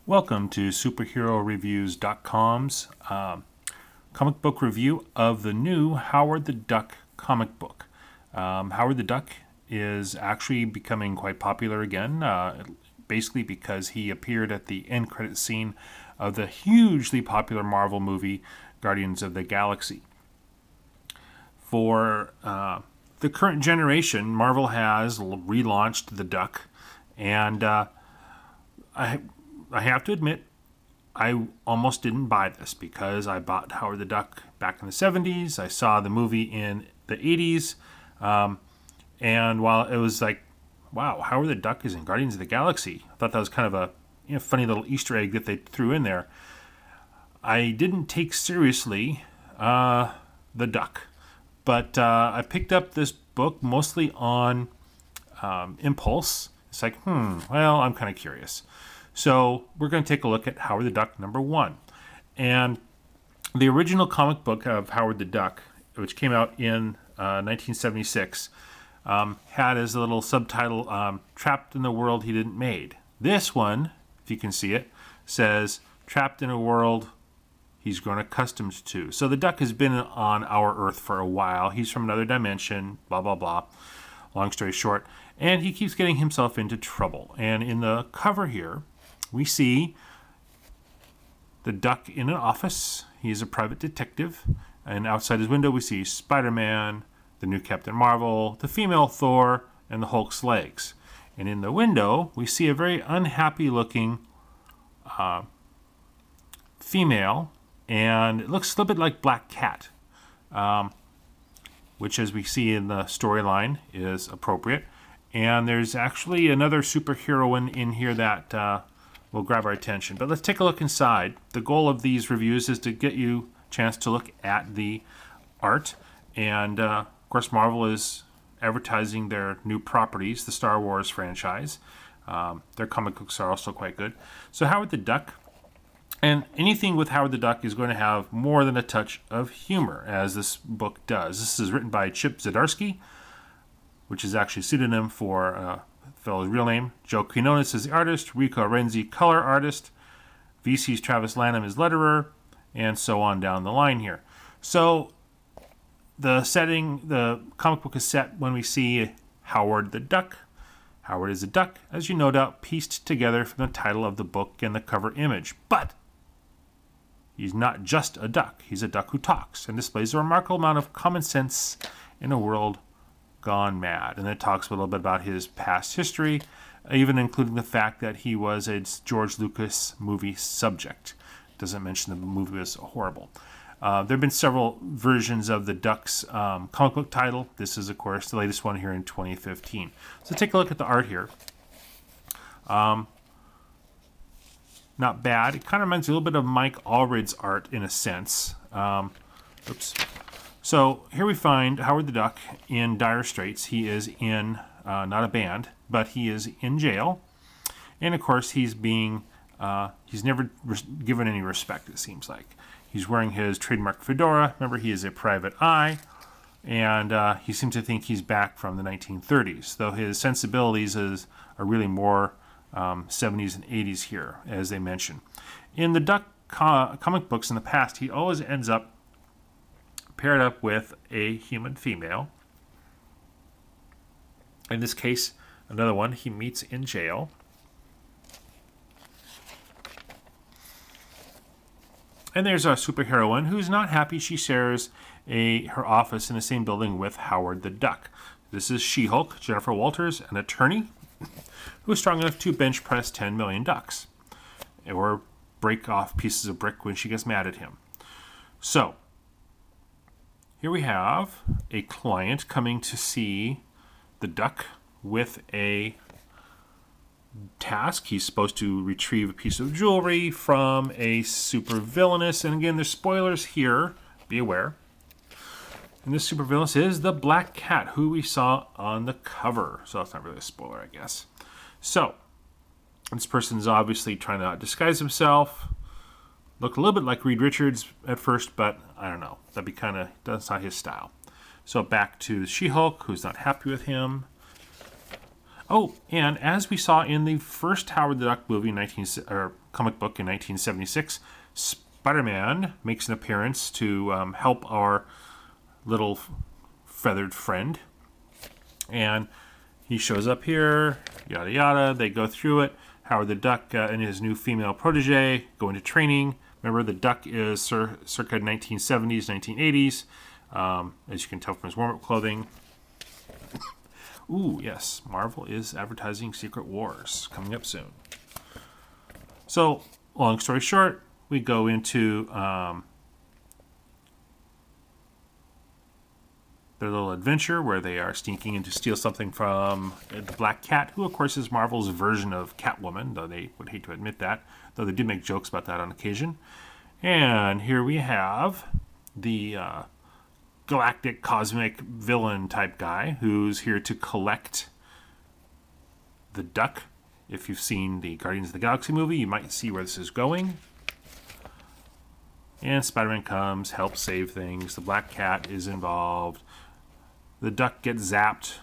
Welcome to SuperheroReviews.com's comic book review of the new Howard the Duck comic book. Howard the Duck is actually becoming quite popular again, basically because he appeared at the end credit scene of the hugely popular Marvel movie Guardians of the Galaxy. For the current generation, Marvel has relaunched the Duck, and I have to admit, I almost didn't buy this because I bought Howard the Duck back in the 70s. I saw the movie in the 80s. And while it was like, wow, Howard the Duck is in Guardians of the Galaxy, I thought that was kind of a funny little Easter egg that they threw in there. I didn't take seriously the Duck. But I picked up this book mostly on impulse. It's like, well, I'm kind of curious. So we're going to take a look at Howard the Duck #1. And the original comic book of Howard the Duck, which came out in 1976, had as a little subtitle, Trapped in the World He Didn't Made. This one, if you can see it, says, Trapped in a World He's Grown Accustomed to. So the Duck has been on our Earth for a while. He's from another dimension, blah, blah, blah. Long story short. And he keeps getting himself into trouble. And in the cover here, we see the Duck in an office. He's a private detective. And outside his window, we see Spider-Man, the new Captain Marvel, the female Thor, and the Hulk's legs. And in the window, we see a very unhappy-looking female, and it looks a little bit like Black Cat, which, as we see in the storyline, is appropriate. And there's actually another superheroine in here that will grab our attention. But let's take a look inside. The goal of these reviews is to get you a chance to look at the art. And, of course, Marvel is advertising their new properties, the Star Wars franchise. Their comic books are also quite good. So Howard the Duck. And anything with Howard the Duck is going to have more than a touch of humor, as this book does. This is written by Chip Zdarsky, which is actually a pseudonym for a fellow's real name. Joe Quinones is the artist, Rico Renzi, color artist, VC's Travis Lanham is letterer, and so on down the line here. So the setting, the comic book is set when we see Howard the Duck. Howard is a duck, as you no doubt pieced together from the title of the book and the cover image. But he's not just a duck. He's a duck who talks and displays a remarkable amount of common sense in a world gone mad. And it talks a little bit about his past history, even including the fact that he was a George Lucas movie subject. Doesn't mention the movie was horrible. There have been several versions of the Duck's comic book title. This is, of course, the latest one here in 2015. So take a look at the art here. Not bad. It kind of reminds me a little bit of Mike Allred's art in a sense. Oops. So here we find Howard the Duck in dire straits. He is in, not a band, but he is in jail. And, of course, he's being, he's never given any respect, it seems like. He's wearing his trademark fedora. Remember, he is a private eye. And he seems to think he's back from the 1930s, though his sensibilities are really more 70s and 80s here, as they mention. In the Duck comic books in the past, he always ends up paired up with a human female. In this case, another one he meets in jail. And there's our superheroine who's not happy she shares her office in the same building with Howard the Duck. This is She-Hulk, Jennifer Walters, an attorney who is strong enough to bench press 10 million ducks or break off pieces of brick when she gets mad at him. So here we have a client coming to see the Duck with a task. He's supposed to retrieve a piece of jewelry from a supervillainess. And again, there's spoilers here. Be aware. And this supervillainess is the Black Cat, who we saw on the cover. So that's not really a spoiler, I guess. So this person's obviously trying to disguise himself. Look a little bit like Reed Richards at first, but I don't know. That'd be kind of, that's not his style. So back to She-Hulk, who's not happy with him. Oh, and as we saw in the first Howard the Duck movie, comic book in 1976, Spider-Man makes an appearance to help our little feathered friend. And he shows up here, yada yada. They go through it. Howard the Duck and his new female protege go into training. Remember, the Duck is circa 1970s, 1980s, as you can tell from his warm-up clothing. Ooh, yes, Marvel is advertising Secret Wars coming up soon. So, long story short, we go into their little adventure where they are sneaking in to steal something from the Black Cat, who of course is Marvel's version of Catwoman, though they would hate to admit that, though they do make jokes about that on occasion. And here we have the galactic cosmic villain type guy who's here to collect the Duck. If you've seen the Guardians of the Galaxy movie, you might see where this is going. And Spider-Man comes, helps save things. The Black Cat is involved. The Duck gets zapped.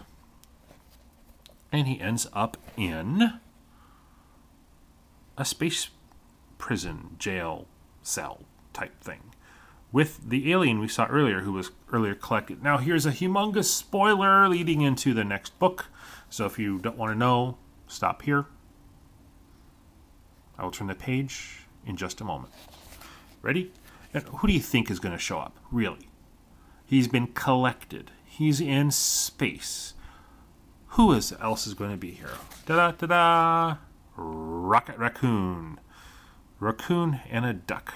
And he ends up in a space prison, jail, cell type thing with the alien we saw earlier who was earlier collected. Now here's a humongous spoiler leading into the next book. So if you don't want to know, stop here. I will turn the page in just a moment. Ready? And who do you think is going to show up? Really? He's been collected. He's in space. Who else is going to be here? Da-da-da-da! Rocket Raccoon. Raccoon and a duck.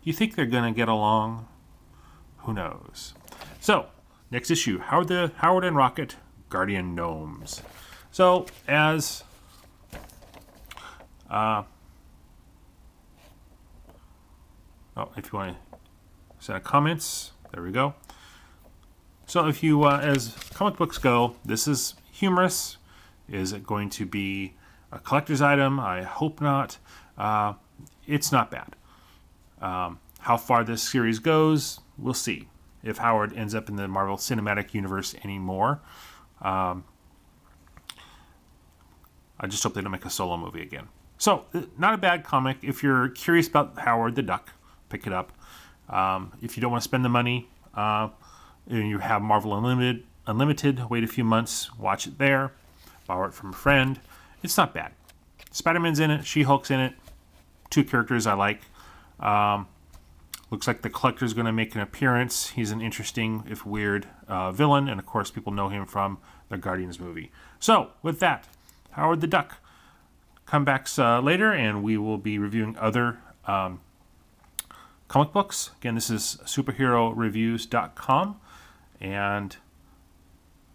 You think they're going to get along? Who knows? So, next issue, Howard and Rocket, Guardian Gnomes. So, as if you want to send comments, there we go. So if you, as comic books go, this is humorous. Is it going to be a collector's item? I hope not. It's not bad. How far this series goes, we'll see. If Howard ends up in the Marvel Cinematic Universe anymore. I just hope they don't make a solo movie again. So, not a bad comic. If you're curious about Howard the Duck, pick it up. If you don't want to spend the money, you have Marvel Unlimited, wait a few months, watch it there, borrow it from a friend. It's not bad. Spider-Man's in it, She-Hulk's in it, 2 characters I like. Looks like the Collector's going to make an appearance. He's an interesting, if weird, villain, and of course people know him from the Guardians movie. So, with that, Howard the Duck. Come back later, and we will be reviewing other comic books. Again, this is superheroreviews.com, and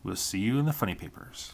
we'll see you in the funny papers.